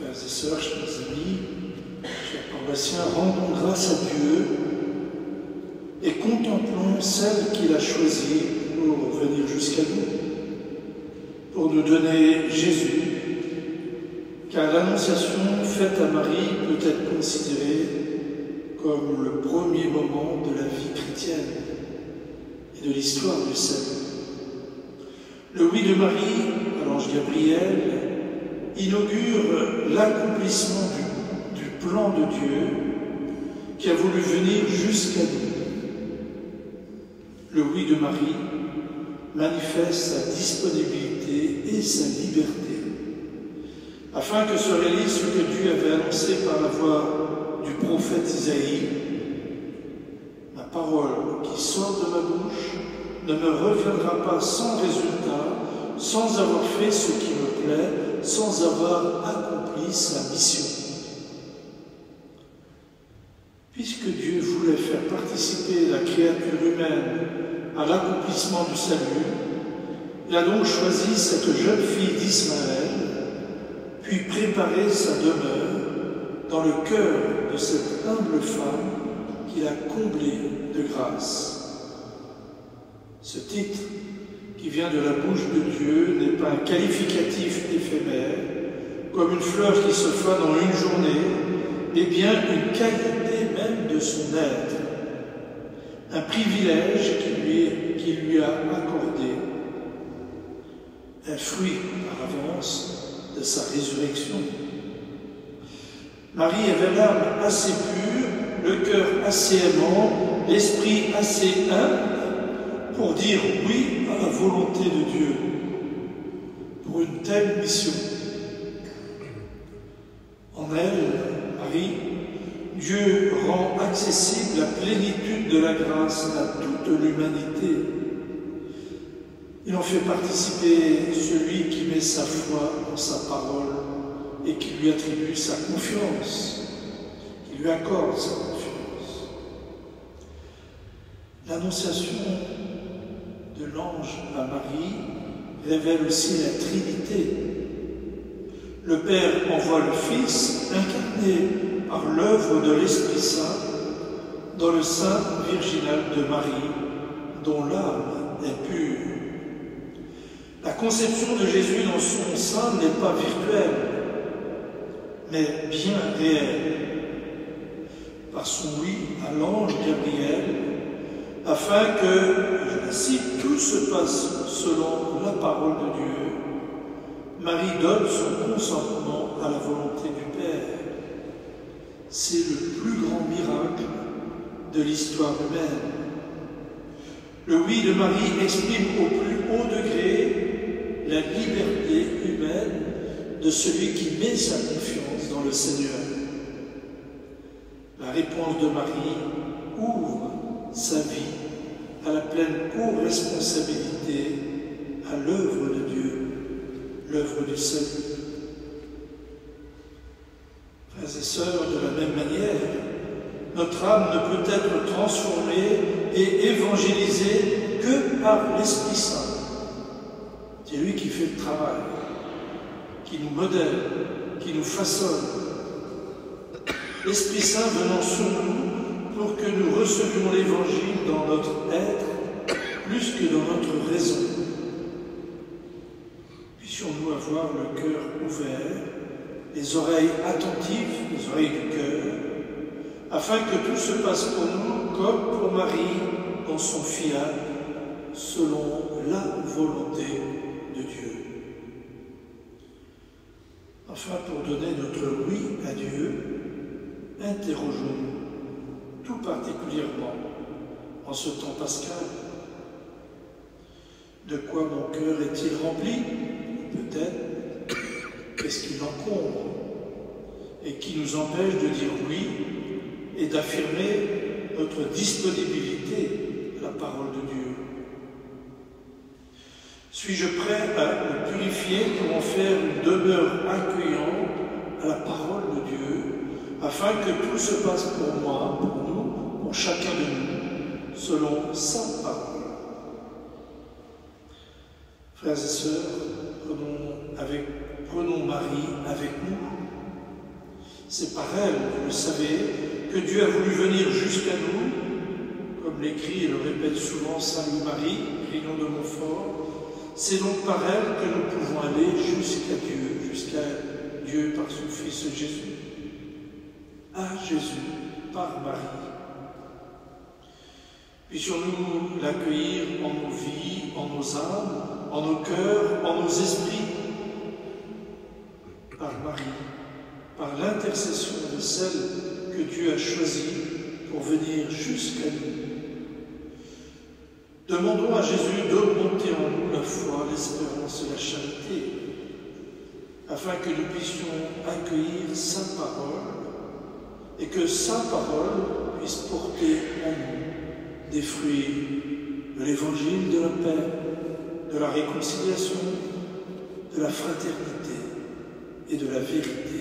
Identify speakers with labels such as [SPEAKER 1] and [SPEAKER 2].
[SPEAKER 1] Frères et sœurs, chers amis, chers paroissiens, rendons grâce à Dieu et contemplons celle qu'il a choisie pour venir jusqu'à nous, pour nous donner Jésus, car l'annonciation faite à Marie peut être considérée comme le premier moment de la vie chrétienne et de l'histoire du salut. Le oui de Marie à l'ange Gabriel inaugure l'accomplissement du plan de Dieu qui a voulu venir jusqu'à nous. Le oui de Marie manifeste sa disponibilité et sa liberté, afin que se réalise ce que Dieu avait annoncé par la voix du prophète Isaïe. La parole qui sort de ma bouche ne me reviendra pas sans résultat, sans avoir fait ce qui me plaît, sans avoir accompli sa mission. Puisque Dieu voulait faire participer la créature humaine à l'accomplissement du salut, il a donc choisi cette jeune fille d'Israël, puis préparé sa demeure dans le cœur de cette humble femme qu'il a comblée de grâce. Ce titre, qui vient de la bouche de Dieu, n'est pas un qualificatif éphémère, comme une fleur qui se fane en une journée, mais bien une qualité même de son être, un privilège qui lui a accordé, un fruit par avance de sa résurrection. Marie avait l'âme assez pure, le cœur assez aimant, l'esprit assez humble pour dire oui à la volonté de Dieu pour une telle mission. En elle, Marie, Dieu rend accessible la plénitude de la grâce à toute l'humanité. Il en fait participer celui qui met sa foi en sa parole et qui lui attribue sa confiance, qui lui accorde sa confiance. L'annonciation de l'ange à Marie révèle aussi la Trinité. Le Père envoie le Fils, incarné par l'œuvre de l'Esprit Saint, dans le sein virginal de Marie, dont l'âme est pure. La conception de Jésus dans son sein n'est pas virtuelle, mais bien réelle, par son oui à l'ange Gabriel, afin que, je la cite, tout se passe selon la parole de Dieu. Marie donne son consentement à la volonté du Père. C'est le plus grand miracle de l'histoire humaine. Le oui de Marie exprime au plus haut degré la liberté humaine de celui qui met sa confiance dans le Seigneur. La réponse de Marie ouvre sa vie à la pleine co-responsabilité à l'œuvre de Dieu, l'œuvre du salut. Frères et sœurs, de la même manière, notre âme ne peut être transformée et évangélisée que par l'Esprit Saint. C'est lui qui fait le travail, qui nous modèle, qui nous façonne. L'Esprit Saint venant sur nous pour que nous recevions l'Évangile dans notre être plus que dans notre raison. Puissions-nous avoir le cœur ouvert, les oreilles attentives, les oreilles du cœur, afin que tout se passe pour nous comme pour Marie dans son fiat, selon la volonté de Dieu. Enfin, pour donner notre oui à Dieu, interrogeons-nous tout particulièrement en ce temps pascal. De quoi mon cœur est-il rempli? Peut-être. Qu'est-ce qui l'encombre et qui nous empêche de dire oui et d'affirmer notre disponibilité à la parole de Dieu? Suis-je prêt à me purifier pour en faire une demeure accueillante à la parole de Dieu, afin que tout se passe pour moi, pour nous, pour chacun de nous, selon sa parole? Frères et sœurs, prenons Marie avec nous C'est par elle, vous le savez, que Dieu a voulu venir jusqu'à nous, comme l'écrit et le répète souvent Saint Louis-Marie, Grignon de Montfort. C'est donc par elle que nous pouvons aller jusqu'à Dieu par son Fils Jésus. À Jésus, par Marie. Puissions-nous l'accueillir en nos vies, en nos âmes, en nos cœurs, en nos esprits, par Marie, par l'intercession de celle que Dieu a choisie pour venir jusqu'à nous. Demandons à Jésus d'augmenter en nous la foi, l'espérance et la charité, afin que nous puissions accueillir sa parole et que sa parole puisse porter en nous des fruits de l'évangile de la paix, de la réconciliation, de la fraternité et de la vérité.